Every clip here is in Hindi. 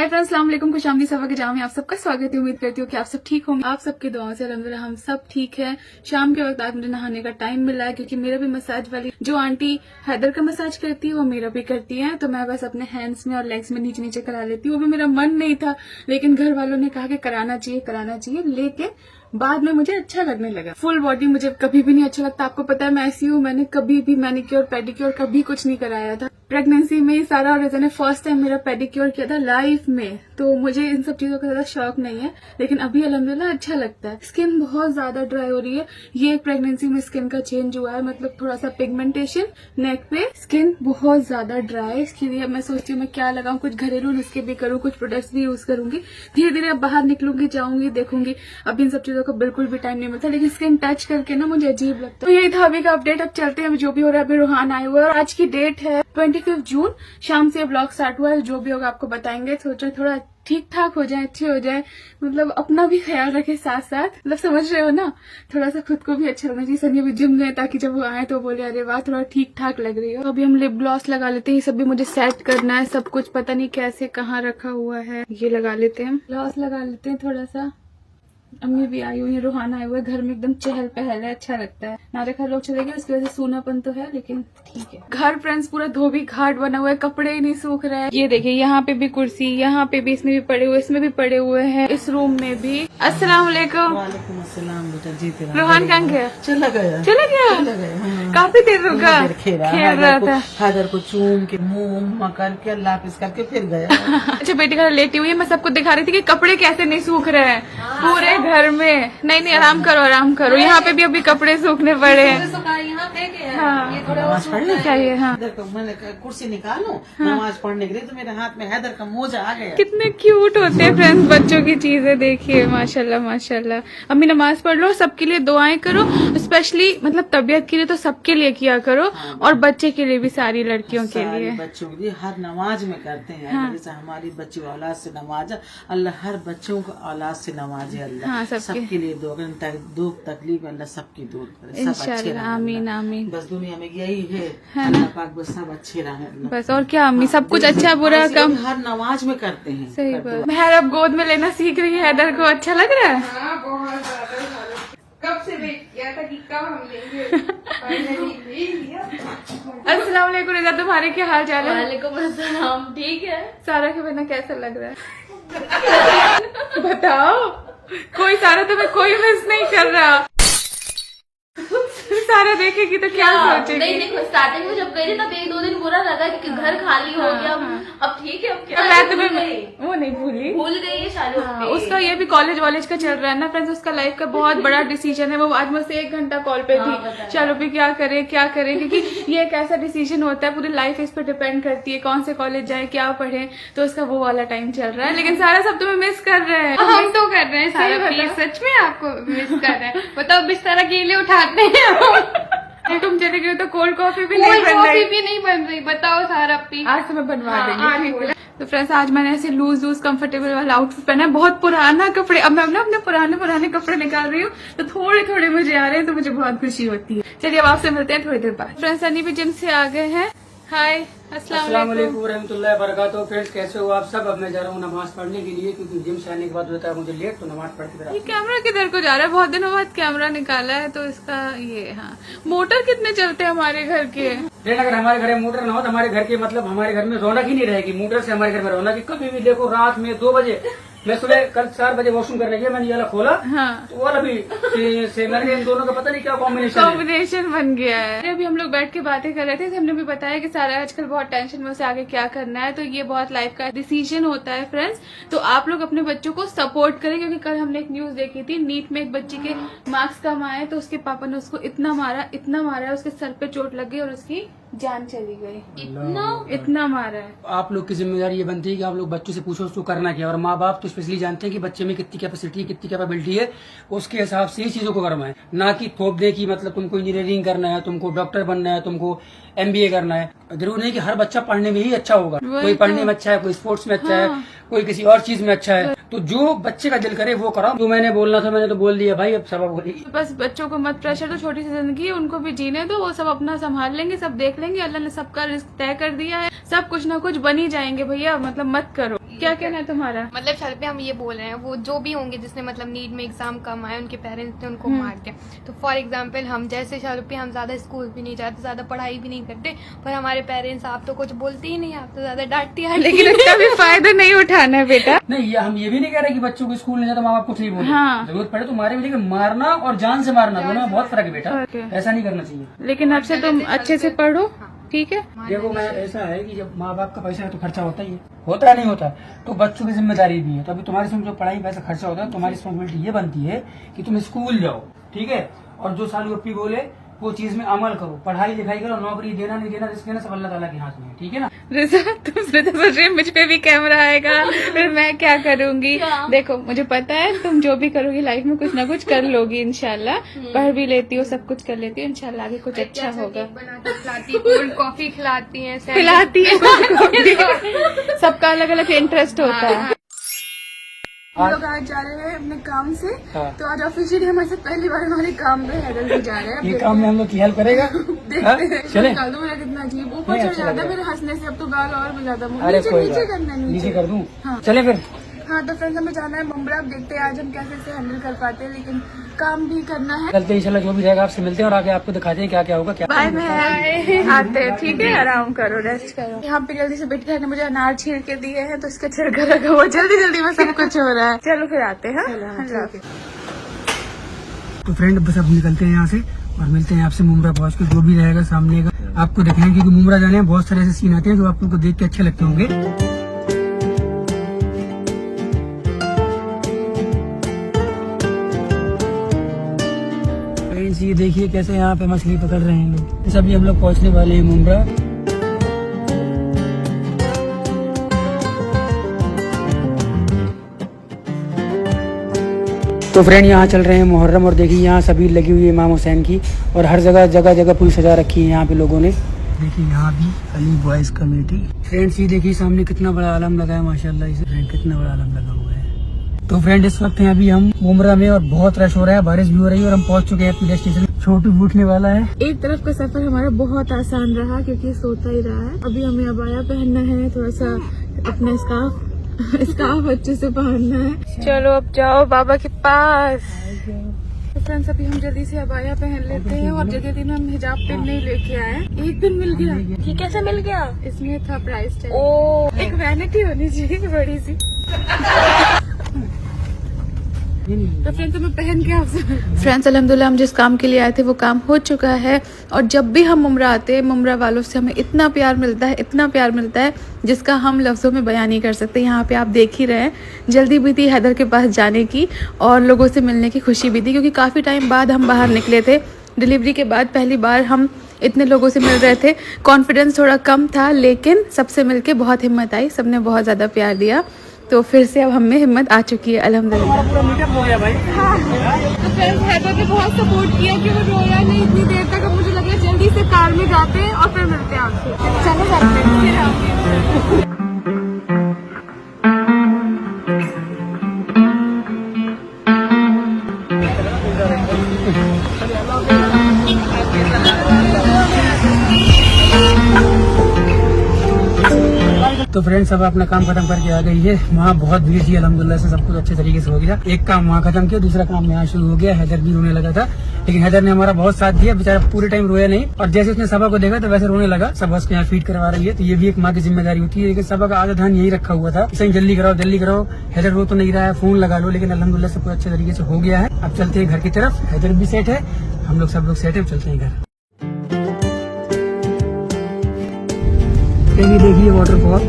हाय फ्रेंड्स, अस्सलाम वालेकुम। खुशामदी सफा के जाम में आप सबका स्वागत है। उम्मीद करती हूँ कि आप सब ठीक होंगे। आप सबके दुआओं से अल्हम्दुलिल्लाह हम सब ठीक है। शाम के वक्त आज मुझे नहाने का टाइम मिला है क्योंकि मेरा भी मसाज वाली जो आंटी हैदर का मसाज करती है वो मेरा भी करती है, तो मैं बस अपने हैंड्स में और लेग्स में नीचे नीचे करा लेती हूँ। वो भी मेरा मन नहीं था, लेकिन घर वालों ने कहा कि कराना चाहिए, लेकिन बाद में मुझे अच्छा लगने लगा। फुल बॉडी मुझे कभी भी नहीं अच्छा लगता। आपको पता है मैं ऐसी हूँ, मैंने कभी भी मैनिक्योर पेडिक्योर कभी कुछ नहीं कराया था। प्रेगनेंसी में ही सारा रीजन है, फर्स्ट टाइम मेरा पेडिक्योर किया था लाइफ में, तो मुझे इन सब चीजों का ज्यादा शौक नहीं है, लेकिन अभी अल्हम्दुलिल्लाह अच्छा लगता है। स्किन बहुत ज्यादा ड्राई हो रही है, ये प्रेगनेंसी में स्किन का चेंज हुआ है, मतलब थोड़ा सा पिगमेंटेशन नेक पे, स्किन बहुत ज्यादा ड्राई। इसके लिए मैं सोचती हूँ मैं क्या लगाऊं, कुछ घरेलू नुस्खे भी करूँ, कुछ प्रोडक्ट्स भी यूज करूंगी। धीरे धीरे अब बाहर निकलूंगी, जाऊंगी, देखूंगी। अब इन सब चीजों का बिल्कुल भी टाइम नहीं मिलता, लेकिन स्किन टच करके ना मुझे अजीब लगता है। तो यही था अभी का अपडेट। अब चलते हैं, अभी जो भी हो रहा है। अभी रोहान आए हुए हैं और आज की डेट है 25 जून। शाम से ब्लॉग स्टार्ट हुआ है, जो भी होगा आपको बताएंगे। सोचो थोड़ा ठीक ठाक हो जाए, अच्छे हो जाए, मतलब अपना भी ख्याल रखे साथ साथ, मतलब समझ रहे हो ना, थोड़ा सा खुद को भी अच्छा लगना चाहिए। सनी भी जिम गए ताकि जब वो आए तो बोले अरे वाह थोड़ा ठीक ठाक लग रही हो। अभी हम लिप ग्लॉस लगा लेते हैं, ये सब भी मुझे सेट करना है, सब कुछ पता नहीं कैसे कहाँ रखा हुआ है, ये लगा लेते हैं। ग्लॉस लगा लेते हैं थोड़ा सा। अम्मी भी आई हुई है, रोहान आए हुए, घर में एकदम चहल पहल है, अच्छा लगता है। नारे घर लोग चले गए, उसकी वजह से सूनापन तो है, लेकिन ठीक है। घर फ्रेंड्स पूरा धोबी घाट बना हुआ है, कपड़े ही नहीं सूख रहे हैं। ये देखिए यहाँ पे भी कुर्सी, यहाँ पे भी, इसमें भी पड़े हुए, इसमें भी पड़े हुए हैं, इस रूम में भी। अस्सलाम वालेकुम। वालेकुम अस्सलाम बेटा। जीते रोहान कहाँ गया? चला गया। हाँ। काफी देर रुका, खेल रहा था। हैदर को चूम के मुंह करके लापिस करके फिर गया। अच्छा बेटी घर लेटी हुई है, मैं सबको दिखा रही थी कि कपड़े कैसे नहीं सूख रहे हैं पूरे घर में। नहीं आराम करो। यहाँ पे भी अभी कपड़े सूखने पड़े हैं। हाँ नमाज पढ़ने चाहिए। हाँ मैंने कुर्सी निकालूं नमाज पढ़ने के लिए, तो मेरे हाथ में हैदर का मोजा आ गया। कितने क्यूट होते हैं फ्रेंड्स बच्चों की चीजें, देखिए माशाल्लाह माशाल्लाह। अम्मी नमाज पढ़ लो, सबके लिए दुआएं करो, स्पेशली मतलब तबीयत के लिए तो सबके लिए किया करो, और बच्चे के लिए भी, सारी लड़कियों के लिए, बच्चों के लिए हर नमाज में करते हैं। हाँ। जैसे हमारी बच्ची औलाद से नमाज, अल्लाह हर बच्चों को औलाद से नवाजे। अल्लाह हाँ, सबके लिए दुख तकलीफ अल्लाह सबकी दूर करे, सब अच्छे रहे। इंशाल्लाह आमीन आमीन। बस दुनिया में यही है अल्लाह पाक, बस सब अच्छे रहे। बस और क्या अम्मी, सब कुछ अच्छा बुरा कम हर नमाज में करते हैं। सही बात। मेहर अब गोद में लेना सीख रही है, हैदर को अच्छा लग रहा है। कब से वेट किया था कि कब हम लेंगे। अस्सलाम वालेकुम रिजा, तुम्हारे क्या हाल चाल है? वालेकुम अस्सलाम, ठीक है। सारा के बिना कैसा लग रहा है? बताओ, कोई सारा तुम्हें कोई मिस नहीं कर रहा। सारा देखेगी तो क्या सोचेगी? नहीं देखो, स्टार्टिंग में जब गई थी तब 1-2 दिन बुरा लगा कि घर खाली हो गया। अब ठीक है, अब क्या, मैं तुम्हें वो नहीं भूल गई है शादी। हाँ, उसका ये भी कॉलेज का चल रहा है ना फ्रेंड्स, उसका लाइफ का बहुत बड़ा डिसीजन है। वो आज मुझसे 1 घंटा कॉल पे थी, चलो भी क्या करे, क्योंकि ये एक ऐसा डिसीजन होता है, पूरी लाइफ इस पर डिपेंड करती है, कौन से कॉलेज जाए, क्या पढ़े, तो उसका वो वाला टाइम चल रहा है। लेकिन सारा सब तुम्हें मिस कर रहे हैं। हम तो कर रहे हैं सारा, प्लीज सच में आपको मिस कर रहे हैं। बताओ बिस्तर अकेले उठाते हैं। तुम चले गए तो कोल्ड कॉफी भी नहीं बन रही। बताओ सारा प्लीज। आज तो मैं बनवा देंगी। तो फ्रेंड्स आज मैंने ऐसे लूज कंफर्टेबल वाला आउटफिट पहना है, बहुत पुराना कपड़े। अब मैं अपने पुराने कपड़े निकाल रही हूँ, तो थोड़े मुझे आ रहे हैं, तो मुझे बहुत खुशी होती है। चलिए अब आपसे मिलते हैं थोड़ी देर बाद। फ्रेंड्स सनी भी जिम से आ गए हैं। हाय अस्सलाम वालेकुम रहमतुल्लाहि वबरकातुहू। फ्रेंड्स कैसे हो आप सब? अब मैं जा रहा हूँ नमाज पढ़ने के लिए, क्योंकि जिम से आने के बाद होता है मुझे लेट, तो नमाज पढ़ के ये कैमरा किधर को जा रहा है? बहुत दिनों बाद कैमरा निकाला है, तो इसका ये हाँ। मोटर कितने चलते हैं हमारे घर के? अगर हमारे घर में मोटर ना हो तो हमारे घर के मतलब हमारे घर में रौनक ही नहीं रहेगी। मोटर से हमारे घर में रौनक, कभी भी देखो रात में 2 बजे, मैं सुबह कल 4 बजे वॉशरूम करने गया, मैंने ये वाला खोला, हाँ। तो वाला भी से मेरे इन दोनों का पता नहीं क्या कॉम्बिनेशन बन गया है। अभी हम लोग बैठ के बातें कर रहे थे, तो हमने भी बताया कि सारा आजकल बहुत टेंशन में, उसे आगे क्या करना है, तो ये बहुत लाइफ का डिसीजन होता है फ्रेंड्स। तो आप लोग अपने बच्चों को सपोर्ट करें, क्योंकि कल हमने एक न्यूज देखी थी, नीट में एक बच्ची के मार्क्स कम आए, तो उसके पापा ने उसको इतना मारा, उसके सर पे चोट लग गई और उसकी जान चली गई। इतना मारा है। आप लोग की जिम्मेदारी ये बनती है कि आप लोग बच्चों से पूछो उसको करना क्या, और माँ बाप तो स्पेशली जानते हैं कि बच्चे में कितनी कैपेसिटी, कितनी कैपेबिलिटी है, उसके हिसाब से ही चीजों को करवाएं, ना कि थोप दे कि मतलब तुमको इंजीनियरिंग करना है, तुमको डॉक्टर बनना है, तुमको MBA करना है। जरूर नहीं कि हर बच्चा पढ़ने में ही अच्छा होगा, कोई पढ़ने में अच्छा है, कोई स्पोर्ट्स में अच्छा है, कोई किसी और चीज में अच्छा है। तो जो बच्चे का दिल करे वो कराओ। जो मैंने बोलना था मैंने तो बोल दिया भाई, अब सब बोली। बस बच्चों को मत प्रेशर दो, छोटी सी जिंदगी है, उनको भी जीने दो, वो सब अपना संभाल लेंगे, सब देख लेंगे। अल्लाह ने सबका रिस्क तय कर दिया है, सब कुछ ना कुछ बन ही जाएंगे भैया, मतलब मत करो। क्या कहना है तुम्हारा? मतलब शाहरुख पे हम ये बोल रहे हैं, वो जो भी होंगे जिसने मतलब नीट में एग्जाम कम आए, उनके पेरेंट्स ने उनको मार दिया। तो फॉर एग्जांपल हम जैसे शाहरुख पे, हम ज्यादा स्कूल भी नहीं जाते, ज्यादा पढ़ाई भी नहीं करते, पर हमारे पेरेंट्स आप तो कुछ बोलते ही नहीं, आप तो ज्यादा डांटती हैं। लेकिन उसका भी फायदा नहीं उठाना है बेटा। नहीं, हम ये भी नहीं कह रहे कि बच्चों को स्कूल नहीं जाता माँ बाप कुछ नहीं बोले। हाँ। जरूरत पड़े तो मारे भी, लेकिन मारना और जान से मारना दोनों में बहुत फर्क है बेटा। ऐसा नहीं करना चाहिए। लेकिन अब से तुम अच्छे से पढ़ो, ठीक है? देखो मैं ऐसा है कि जब माँ बाप का पैसा है तो खर्चा होता ही है, होता नहीं होता, तो बच्चों की जिम्मेदारी भी है। तो अभी तुम्हारे इसमें जो पढ़ाई पैसा खर्चा होता है, तुम्हारी रिस्पॉन्सिबिलिटी ये बनती है कि तुम स्कूल जाओ, ठीक है? और जो साल यूपी बोले वो चीज में अमल करो, पढ़ाई लिखाई करो, नौकरी देना नहीं देना रिस्क लेना सब अल्लाह ताला के हाथ में है, ठीक है ना? रिजा, तुम सोच रही हो मुझ पे भी कैमरा आएगा, फिर मैं क्या करूंगी? देखो मुझे पता है तुम जो भी करोगी लाइफ में कुछ ना कुछ कर लोगी इंशाल्लाह। पढ़ भी लेती हो, सब कुछ कर लेती हो, इंशाल्लाह आगे कुछ अच्छा होगा। बनाती खिलाती, कोल्ड कॉफी खिलाती है, खिलाती है सबका अलग अलग इंटरेस्ट होता है। हम लोग आज जा रहे हैं अपने काम से, हाँ। तो आज ऑफिशियली हमारे साथ पहली बार हमारे काम पे हैदर भी जा रहे हैं। ये काम में हम लोग की हेल्प करेगा। देखते हाँ? हैं। चले निकाल दो मेरा कितना अजीब, ऊपर नहीं, चढ़ अच्छा जाता लग है रहा मेरे हंसने से। अब तो गाल और भी ज्यादा अरे नीचे कोई नीचे बात करना है, नीचे कर दूं। हाँ। चले फिर। हाँ तो फ्रेंड्स हमें जाना है मुंब्रा। अब देखते हैं आज हम कैसे से हैंडल कर पाते हैं, लेकिन काम भी करना है। चलते इंशाल्लाह जो भी रहेगा आपसे मिलते हैं और आगे आपको दिखाते हैं क्या क्या होगा। क्या बाय बाय, आते हैं, ठीक है? आराम करो, रेस्ट करो। यहाँ पे जल्दी से बेटी ने मुझे अनार छील के दिए हैं, तो इसका छिड़का रखा हुआ, जल्दी जल्दी में सब कुछ हो रहा है। चलो फिर आते हैं। तो फ्रेंड बस अब निकलते हैं यहाँ से और मिलते हैं आपसे मुंब्रा पहुँच के। जो भी रहेगा सामने का आपको दिखाएंगे, क्योंकि मुंब्रा जाने में बहुत सारे ऐसे सीन आते हैं जो आप लोग को देख के अच्छे लगते होंगे। फ्रेंड्स ये देखिए कैसे यहाँ पे मछली पकड़ रहे हैं लोग। तो अभी हम लोग पहुँचने वाले हैं मुंब्रा। तो फ्रेंड यहाँ चल रहे हैं मुहर्रम और देखिए यहाँ सभी लगी हुई है इमाम हुसैन की, और हर जगह जगह जगह पूरी सजा रखी है यहाँ पे लोगों ने। देखिए यहाँ भी अली बॉयज कमेटी। फ्रेंड्स ये देखिए सामने कितना बड़ा आलम लगा है, माशाल्लाह इसे फ्रेंड कितना बड़ा आलम लगा हुआ है। तो फ्रेंड इस वक्त हैं अभी हम मुमरा में और बहुत रश हो रहा है, बारिश भी हो रही है और हम पहुँच चुके हैं अपने डेस्टिनेशन। छोटू उठने वाला है। एक तरफ का सफर हमारा बहुत आसान रहा क्योंकि सोता ही रहा है। अभी हमें अबाया पहनना है, थोड़ा सा अपना स्कार्फ अच्छे से पहनना है। चलो अब जाओ बाबा के पास। तो फ्रेंड्स अभी हम जल्दी से अबाया पहन लेते हैं, और जगह दिन हम हिजाब पिन नहीं लेके आए, एक दिन मिल गया। ये कैसे मिल गया? इसमें था प्राइस टैग। एक वैनिटी होनी चाहिए बड़ी सी। तो फ्रेंड्स हमें पहन के आपसे फ्रेंड्स अल्हम्दुलिल्लाह हम जिस काम के लिए आए थे वो काम हो चुका है। और जब भी हम मुमरा आते हैं, मुमरा वालों से हमें इतना प्यार मिलता है, इतना प्यार मिलता है जिसका हम लफ्ज़ों में बयान नहीं कर सकते। यहाँ पे आप देख ही रहे हैं, जल्दी भी थी हैदर के पास जाने की और लोगों से मिलने की खुशी भी थी, क्योंकि काफ़ी टाइम बाद हम बाहर निकले थे। डिलीवरी के बाद पहली बार हम इतने लोगों से मिल रहे थे। कॉन्फिडेंस थोड़ा कम था, लेकिन सबसे मिलके बहुत हिम्मत आई, सबने बहुत ज़्यादा प्यार दिया। तो फिर से अब हमें हिम्मत आ चुकी है अल्हम्दुलिल्लाह। पूरा मीटअप हो गया भाई। हाँ। तो फ्रेंड्स हैदर ने बहुत सपोर्ट किया कि वो रोया नहीं इतनी देर तक। अब मुझे लगा जल्दी से कार में जाते हैं और फिर मिलते हैं आपसे। चलो जाते हैं, फिर आते हैं। तो फ्रेंड्स अब अपना काम खत्म करके आ गई है। वहाँ बहुत भीड़ थी, अल्हम्दुलिल्लाह से सब कुछ अच्छे तरीके से हो गया। एक काम वहाँ खत्म किया, दूसरा काम यहाँ शुरू हो गया। हैदर भी रोने लगा था, लेकिन हैदर ने हमारा बहुत साथ दिया, बेचारा पूरे टाइम रोया नहीं। और जैसे उसने सबा को देखा तो वैसे रोने लगा। सबा उसको यहाँ फीड करवा रही है, तो ये भी एक माँ की जिम्मेदारी होती है। लेकिन सबा का आधा ध्यान यही रखा हुआ था, इसे जल्दी कराओ जल्दी कराओ। हैदर रो तो नहीं रहा है, फोन लगा लो, लेकिन अल्हम्दुलिल्लाह सब कुछ अच्छे तरीके से हो गया है। अब चलते हैं घर की तरफ। हैदर भी सेट है, हम लोग सब लोग सेट है, चलते हैं घर। देखिए वाटरफॉल,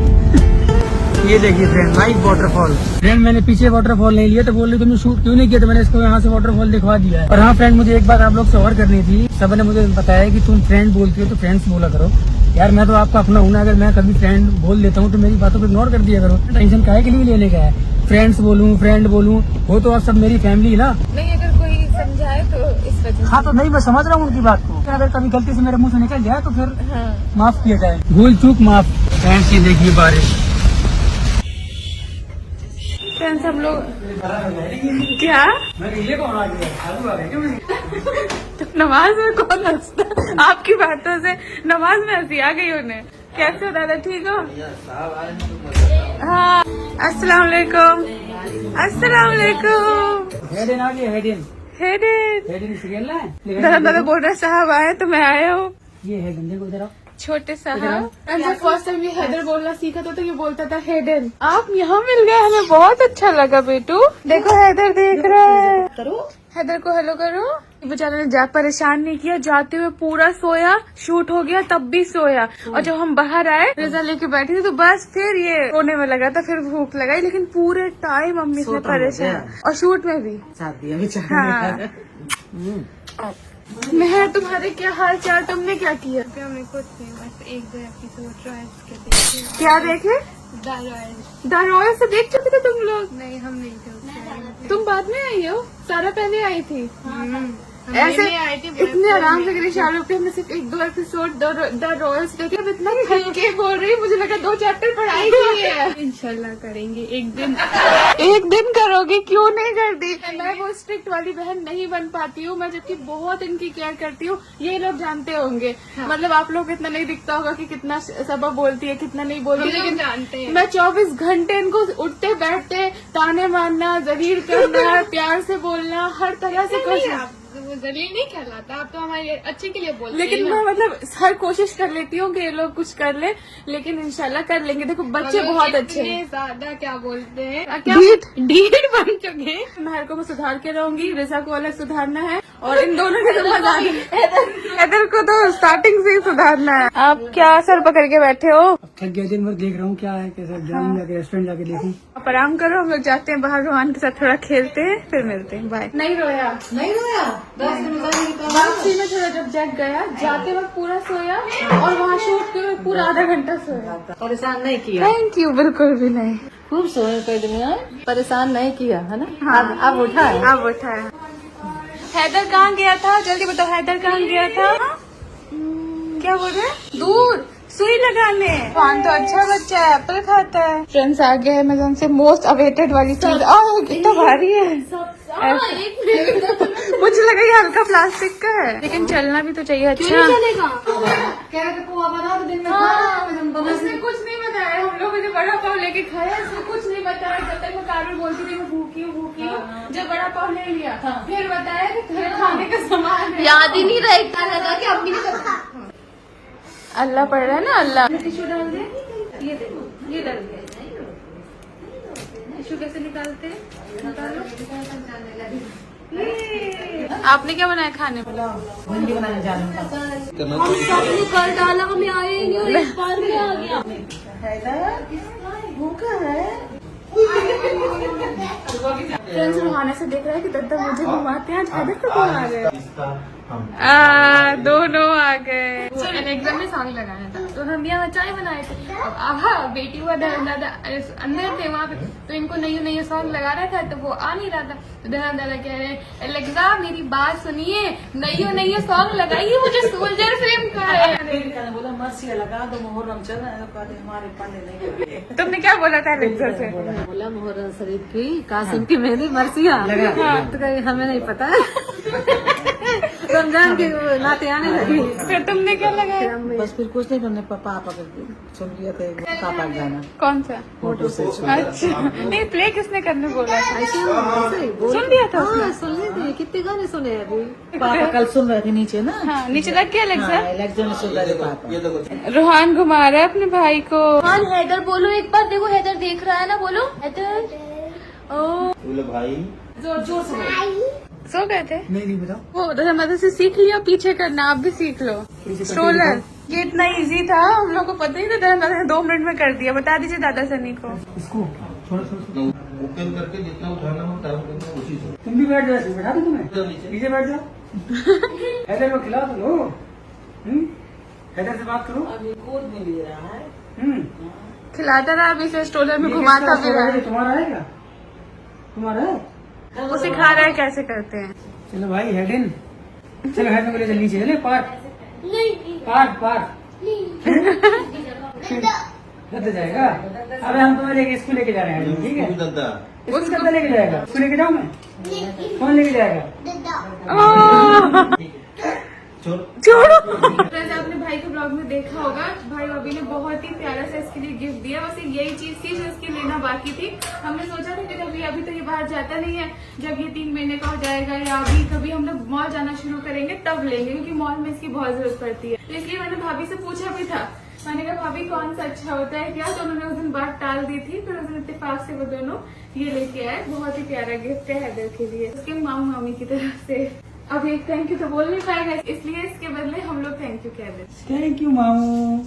ये देखिए फ्रेंड लाइव वाटरफॉल। फ्रेंड मैंने पीछे वाटरफॉल नहीं लिया तो बोल रही तुमने शूट क्यों नहीं किया, तो मैंने इसको यहाँ से वाटरफॉल दिखवा दिया है। और हाँ फ्रेंड मुझे एक बात आप लोग से और करनी थी। सब ने मुझे बताया कि तुम फ्रेंड बोलती हो तो फ्रेंड्स बोला करो। यार मैं तो आपका अपना हूं ना, अगर मैं कभी फ्रेंड बोल देता हूँ तो मेरी बातों को इग्नोर कर दिया करो। टेंशन काहे के लिए लेने का है? फ्रेंड्स बोलूँ फ्रेंड बोलूँ, हो तो आप सब मेरी फैमिली ना। नहीं अगर कोई समझाए तो इस वजह से। हाँ तो नहीं, मैं समझ रहा हूँ उनकी बात को। अगर कभी गलती से मेरे मुंह से निकल जाए तो फिर हाँ। माफ किया जाए, भूल चूक माफ। फ्रेंड्स ये देखिए बारिश। फ्रेंड्स हम लोग क्या तो नमाज में कौन हंसता? आपकी बातों से नमाज में हंसी आ गई उन्हें। कैसे हो दादा, ठीक हो? हाँ अस्सलाम वालेकुम। अस्सलाम वालेकुम। हेड इन आ गया, head in, head head in serial ना है। दादा बोल रहे साहब आए तो मैं आया हूँ। ये हेड इन, देखो इधर आओ। छोटे साहब जब फर्स्ट टाइम ये हैदर बोलना सीखा था तो ये बोलता था हेडन। आप यहाँ मिल गए, हमें बहुत अच्छा लगा बेटू। देखो हैदर देख रहा है, हैदर को हेलो करो। बेचारे ने जा परेशान नहीं किया, जाते हुए पूरा सोया, शूट हो गया तब भी सोया। और जब हम बाहर आए रिजा लेके बैठी थी तो बस फिर ये रोने में लगा था, फिर भूख लगाई, लेकिन पूरे टाइम मम्मी से परेशान। और शूट में भी साथ दिया बेचारे हाँ। मेहर तुम्हारे क्या हाल चाल, तुमने क्या किया? हमने कुछ नहीं, बस एक दो एपिसोड रॉयल्स के देखे। क्या देखे? The Royals. द रॉयल से देख चुके थे तुम लोग? नहीं, हम नहीं थे उसमें। तुम बाद में आई हो, सारा पहले आई थी। हम ऐसे लेने आए थे इतने आराम से करी शाहरुख के, हमने सिर्फ एक दो एपिसोड द रॉयल्स देखे। अब इतना खट के बोल रही, मुझे लगा 2 चैप्टर पढ़ाई की है। इंशाल्लाह करेंगे एक दिन। एक दिन करोगी, क्यों नहीं करती? मैं वो स्ट्रिक्ट वाली बहन नहीं बन पाती हूँ, मैं जबकि बहुत इनकी केयर करती हूँ। ये लोग जानते होंगे, मतलब आप लोग इतना नहीं दिखता होगा कि कितना सबब बोलती है, कितना नहीं बोलती, लेकिन जानते हैं। मैं 24 घंटे इनको उठते बैठते ताने मारना, जलील करना, प्यार से बोलना, हर तरह से कोशिश। वो जलील नहीं कहलाता, आप तो हमारे अच्छे के लिए बोलते लेकिन हैं मैं ना। मतलब हर कोशिश कर लेती हूँ कि ये लोग कुछ कर ले, लेकिन इंशाल्लाह कर लेंगे। देखो बच्चे मतलब बहुत अच्छे इतने हैं। ज्यादा क्या बोलते हैं, ढीठ बन चुके। महर को मैं सुधार के रहूंगी, रिजा को अलग सुधारना है, और इन दोनों के तो मजा हैदर को तो स्टार्टिंग से ही सुधारना है। आप क्या सर पकड़ के बैठे हो? थक गया, दिन भर देख रहा हूँ क्या है कैसा, जाऊँ जाके रेस्टोरेंट जाके देखूँ। आप आराम करो, हम लोग जाते हैं बाहर, रोहान के साथ थोड़ा खेलते हैं, फिर मिलते हैं। बाय। नहीं रोया, नहीं रोया। वापसी में थोड़ा जब जग गया, जाते वक्त पूरा सोया, और वहाँ शूट के वक्त पूरा आधा घंटा सोया। परेशान नहीं किया, थैंक यू, बिल्कुल भी नहीं। खूब सोए कई दिन, परेशान नहीं किया है ना। अब उठा है, अब उठा है। हैदर कहाँ गया था, जल्दी बताओ, हैदर कहाँ गया था? क्या बोल रहे? दूर सुई लगाने। पान तो अच्छा बच्चा है, एप्पल खाता है। फ्रेंड्स आ गए हैं, मैं उनसे मोस्ट अवेटेड वाली चीज। कितना भारी है। मुझे लगा ये हल्का प्लास्टिक का है, लेकिन चलना भी तो चाहिए। अच्छा उसने कुछ नहीं बताया, हम लोग जो बड़ा पाव लेके खाया उसने कुछ नहीं बताया। जब तक मैं कारोल बोलती थी मैं भूखी हूँ, जब बड़ा पाव ले लिया फिर बताया कि घर खाने का सामान है। याद ही नहीं रहता लगा कि अब भी नहीं करता। अल्लाह पढ़ रहा है ना, अल्लाह। टिश्यू डाल दे, ये देखो, ये डाल दे। टिश्यू कैसे निकालते हैं? निकालो। आपने क्या बनाया खाने में? भिंडी बनाने जाने सबने कल डाला, हमें आया ही नहीं, और इस बार में आ गया। भूखा है। फ्रेंड्स रुहाना से देख रहा है कि दद्दा मुझे घुमाते हैं, आज हैदर को घुमा गए। दोनों आ गए। एग्जाम में सॉन्ग लगाया था तो हम यहाँ चाय बनाए थे। अब बेटी हुआ दादा अंदर थे वहाँ पे, तो इनको नई सॉन्ग लगा रहा था, तो वो आ नहीं रहा था। तो दादा कह रहे एलेक्सा मेरी बात सुनिए, नई सॉन्ग लगाइए, मुझे सोल्जर फिल्म का है। बोला मर्सिया लगा दो, मुहर्रम चल रहा है, कहते हमारे पढ़ने नहीं। तुमने क्या बोला था एलेक्सा से? बोला मुहर्रम शरीफ की कासिम की मेहंदी मर्सिया लगा, तो कहीं हमें नहीं पता है। रमजान के नाते आने लगी। फिर तुमने क्या लगाया? बस फिर कुछ नहीं, तुमने पापा सुन लिया था पापा का गाना, कौन सा? फोटो से अच्छा, नहीं प्ले किसने करने बोला? ऐसे ही बोल सुन लिया था उसने? हाँ, सुन लिए थे, कितने गाने सुने अभी। पापा कल सुन रहे थे नीचे ना। हाँ, नीचे लग गया एलेक्सा। इलेक्शन में सुन रहे थे पापा। रोहान घुमा रहा है अपने भाई को। हाँ हैदर बोलो एक बार, देखो हैदर देख रहा है ना, बोलो हैदर। बोलो भाई, जोर से सो गए थे? नहीं बताओ। वो दादा मदद से सीख लिया, पीछे करना आप भी सीख लो। स्ट्रोलर ये इतना इजी था, हम लोग को पता ही था। दादा ने 2 मिनट में कर दिया। बता दीजिए दादा सनी को। इसको थोड़ा थोड़ा ओपन करके जितना उठाना हो टाइम करना उसी से। तुम भी बैठ जाओ, बैठा दो तुम्हें, नीचे बैठ जाओ। हैदर को खिला तो लो। हैदर से बात करो। अभी गोद में ले रहा है। खिलाता रहा, अभी से स्ट्रोलर में घुमाता भी रहा। तुम्हारा है क्या? तुम्हारा है? वो सिखा रहा है कैसे करते हैं। चलो भाई हेड इन, चलो हेड में चल नीचे चले। पार्क रद्द जाएगा। अबे हम तुम्हें लेके स्कूल लेके जा रहे हैं, ठीक है? दादा स्कूल कब लेके जाएगा? स्कूल लेके जाऊँ मैं? कौन लेके जाएगा? छोड़ो। जैसे आपने भाई के ब्लॉग में देखा होगा, भाई भाभी ने बहुत ही प्यारा सा इसके लिए गिफ्ट दिया। बस यही चीज थी जो इसकी लेना बाकी थी। हमने सोचा था कि जब ये अभी तो ये बाहर जाता नहीं है, जब ये 3 महीने का हो जाएगा या अभी कभी हम लोग मॉल जाना शुरू करेंगे तब लेंगे, क्योंकि मॉल में इसकी बहुत जरूरत पड़ती है। तो इसलिए मैंने भाभी से पूछा भी था, मैंने कहा भाभी कौन सा अच्छा होता है क्या, तो उन्होंने उस दिन बात टाल दी थी। फिर उस दिन इत्तेफाक से वो दोनों ये लेके आए। बहुत ही प्यारा गिफ्ट है हैदर के लिए, उसके मामू मामी की तरफ से। अब एक थैंक यू तो बोल नहीं पाएगा, इसलिए इसके बदले हम लोग थैंक यू कह देते। थैंक यू मामू।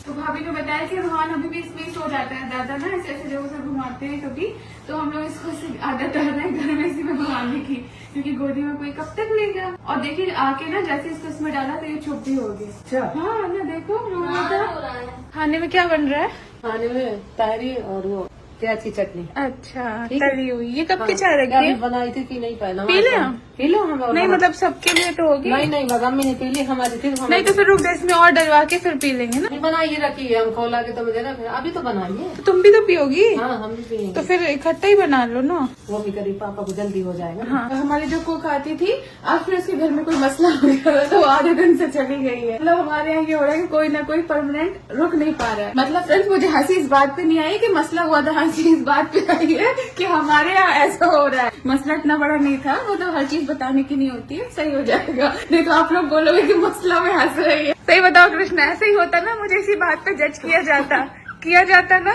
तो भाभी ने बताया कि रोहान अभी भी इसमें सो जाता है दादा ना, ऐसे ऐसे जगहों से घुमाते हैं कभी, तो हम लोग इसको आदत डाल रहे हैं घर में इसी में घुमाने की, क्योंकि गोदी में कोई कब तक लेगा। और देखिए आके ना जैसे इसको इसमें डाला तो ये चुप भी हो गया। हाँ ना, देखो खाने में क्या बन रहा है? खाने में तारी और वो प्याज की चटनी। अच्छा, तली हुई। ये कब की चाय रखी अभी है? बनाई थी कि नहीं पहला पी ले? पी लो हम। नहीं मतलब सबके लिए तो होगी। नहीं नहीं मम्मी ने पी ली हमारी थी। नहीं तो फिर रुक जा, इसमें और डलवा के फिर पी लेंगे ना। नहीं बनाई रखी है, हम खोला के तो मुझे ना, अभी तो बनाइए। तो तुम भी तो पियोगी? हाँ हम भी पियेंगे। तो फिर इकट्ठा ही बना लो ना। वो भी करीब पापा को जल्दी हो जाएगा। हाँ, हमारी जो कुक आती थी, आज फिर उसके घर में कोई मसला हो गया तो आधे दिन से चली गई है। मतलब हमारे यहाँ ये हो रहा है कि कोई ना कोई परमानेंट रुक नहीं पा रहा है। मतलब फ्रेंड्स, मुझे हंसी इस बात पे नहीं आई कि मसला हुआ था, हंसी इस बात पे आई है कि हमारे यहाँ ऐसा हो रहा है। मसला इतना बड़ा नहीं था, वो तो हर चीज बताने की नहीं होती है, सही हो जाएगा। नहीं तो आप लोग बोलोगे कि मसला में हंस रही है। सही बताओ कृष्णा, ऐसे ही होता ना, मुझे इसी बात पे जज किया जाता ना।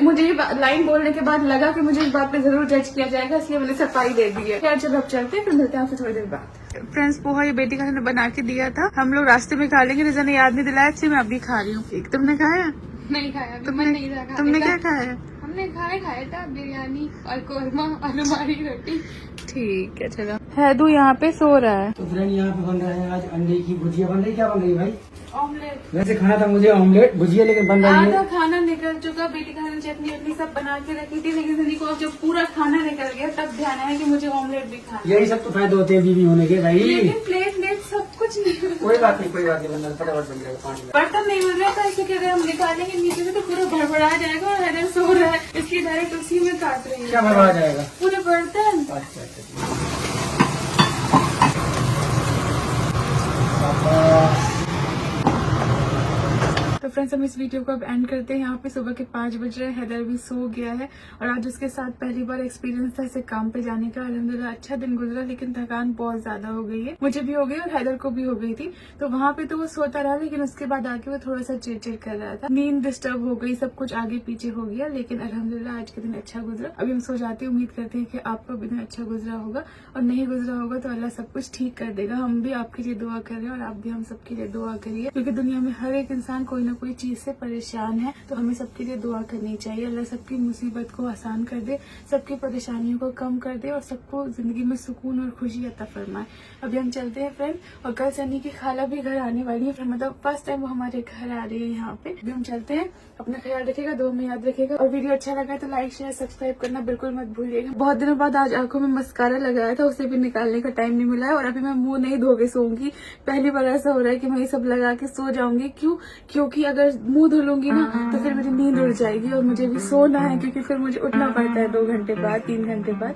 मुझे ये लाइन बोलने के बाद लगा कि मुझे इस बात पे जरूर जज किया जाएगा, इसलिए मैंने सफाई दे दी है। खैर चलो अब चलते हैं, फिर मिलते हैं आपसे थोड़ी देर बाद। फ्रेंड्स, पोहा ये बेटी का बना के दिया था, हम लोग रास्ते में खा लेंगे, रिजा ने याद नहीं दिलाया, इसलिए मैं अभी खा रही हूँ। तुमने खाया? नहीं खाया, अभी मन नहीं रहा। तुमने क्या खाया? हमने खाया था बिरयानी और कोरमा और हमारी रोटी। ठीक है चलो। हैदू यहाँ पे सो रहा है। तो फ्रेंड यहाँ पे बन रहा है आज अंडे की भुजिया। बन रही, क्या बन रही है भाई? ऑमलेट। वैसे खाना था मुझे ऑमलेट भुजिया, लेकिन बन रही आधा है। खाना निकल चुका, बेटी का चटनी वटनी सब बना के रखी थी, लेकिन दीदी को जब पूरा खाना निकल गया तब ध्यान आया कि मुझे ऑमलेट भी खाना। यही सब तो फायदे होते हैं बीवी होने के भाई। लेकिन प्लेट सब कुछ नहीं। कोई बात नहीं बंदा फटाफट बन जाएगा 5 मिनट। बर्तन नहीं मिल रहा था, इसलिए कह रहे हम निकालेंगे नीचे से तो पूरा भड़बड़ा जाएगा, और हैदर सो रहा है इसलिए डायरेक्ट उसी में काट रही है। क्या बर्बाद जाएगा? पूरे बर्तन। अच्छा। तो फ्रेंड्स, हम इस वीडियो को अब एंड करते हैं। यहाँ पे सुबह के 5 बज रहे हैं, हैदर भी सो गया है और आज उसके साथ पहली बार एक्सपीरियंस था ऐसे काम पे जाने का। अल्हम्दुलिल्लाह अच्छा दिन गुजरा, लेकिन थकान बहुत ज्यादा हो गई है, मुझे भी हो गई और हैदर को भी हो गई थी। तो वहाँ पे तो वो सोता रहा, लेकिन उसके बाद आके वो थोड़ा सा चिड़चिड़ कर रहा था, नींद डिस्टर्ब हो गई, सब कुछ आगे पीछे हो गया, लेकिन अल्हम्दुलिल्लाह आज का दिन अच्छा गुजरा। अभी हम सो जाते हैं, उम्मीद करते हैं कि आपका भी दिन अच्छा गुजरा होगा, और नहीं गुजरा होगा तो अल्लाह सब कुछ ठीक कर देगा। हम भी आपके लिए दुआ कर रहे हैं और आप भी हम सबके लिए दुआ करिए, क्योंकि दुनिया में हर एक इंसान कोई ना कोई चीज से परेशान है, तो हमें सबके लिए दुआ करनी चाहिए। अल्लाह सबकी मुसीबत को आसान कर दे, सबकी परेशानियों को कम कर दे और सबको जिंदगी में सुकून और खुशी अता फरमाए। अभी हम चलते हैं फ्रेंड, और कल सनी की खाला भी घर आने वाली है, मतलब फर्स्ट टाइम वो हमारे घर आ रही है यहाँ पे। अभी हम चलते हैं, अपना ख्याल रखिएगा, दुआ में याद रखिएगा, और वीडियो अच्छा लगा तो लाइक शेयर सब्सक्राइब करना बिल्कुल मत भूलिएगा। बहुत दिनों बाद आज आंखों में मस्कारा लगाया था, उसे भी निकालने का टाइम नहीं मिला है, और अभी मैं मुंह नहीं धो के सोऊंगी। पहली बार ऐसा हो रहा है कि मैं ये सब लगा के सो जाऊंगी। क्योंकि अगर मुंह धुलूंगी ना तो फिर मेरी नींद उड़ जाएगी, और मुझे भी सोना है, क्योंकि फिर मुझे उठना पड़ता है 2 घंटे बाद 3 घंटे बाद।